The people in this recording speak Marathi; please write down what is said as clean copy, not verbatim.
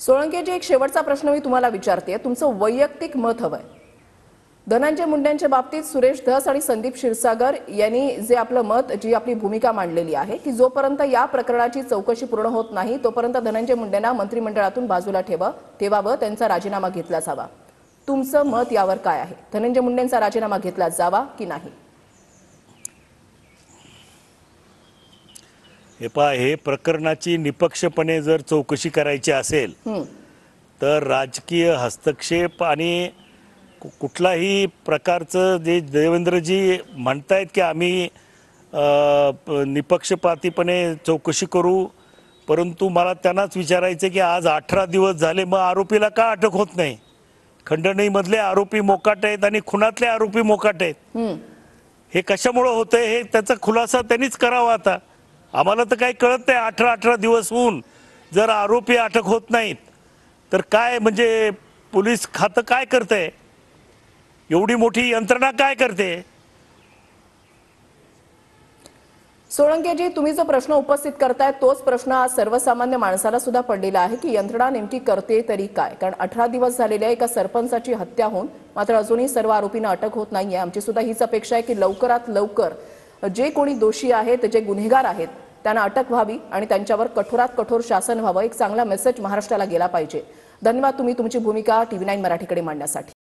सोळंकेजी, एक शेवटचा प्रश्न मी तुम्हाला विचारते, तुमचं वैयक्तिक मत हवंय। धनंजय मुंडेंच्या बाबतीत सुरेश धस आणि संदीप क्षीरसागर यांनी जे आपलं मत, जी आपली भूमिका मांडलेली आहे की जोपर्यंत या प्रकरणाची चौकशी पूर्ण होत नाही तोपर्यंत धनंजय मुंडेंना मंत्रिमंडळातून बाजूला ठेवावं, त्यांचा राजीनामा घेतला जावा। तुमचं मत यावर काय आहे? धनंजय मुंडेंचा राजीनामा घेतला जावा की नाही? हे प्रकरणाची निपक्षपणे जर चौकशी करायची असेल तर राजकीय हस्तक्षेप आणि कुठलाही प्रकारचं जे देवेंद्रजी म्हणतायत की आम्ही निपक्षपातीपणे चौकशी करू, परंतु मला त्यांनाच विचारायचं की आज 18 दिवस झाले, मग आरोपीला का अटक होत नाही? खंडणीमधले आरोपी मोकाट आहेत आणि खुनातले आरोपी मोकाट आहेत। हे कशामुळे होतंय हे त्याचा खुलासा त्यांनीच करावा। आता आम्हाला तर काही कळत नाही। 18 दिवस होऊन जर आरोपी अटक होत नाहीत तर काय, म्हणजे पोलीस खातं काय करते? एवढी मोठी यंत्रणा काय करते? सोळंकेजी, तुम्ही जो प्रश्न उपस्थित करताय तोच प्रश्न आज सर्वसामान्य माणसाला सुद्धा पडलेला आहे की यंत्रणा नेमकी करते तरी काय? कारण 18 दिवस झालेल्या एका सरपंचाची हत्या होऊन मात्र अजूनही सर्व आरोपींना अटक होत नाहीये। आमची सुद्धा हीच अपेक्षा आहे की लवकरात लवकर जे कोणी दोषी आहेत, जे गुन्हेगार आहेत, त्यांना अटक व्हावी आणि त्यांच्यावर कठोरात कठोर शासन व्हावं। एक चांगला मेसेज महाराष्ट्राला गेला पाहिजे। धन्यवाद तुम्ही तुमची भूमिका TV9 मराठीकडे मांडण्यासाठी।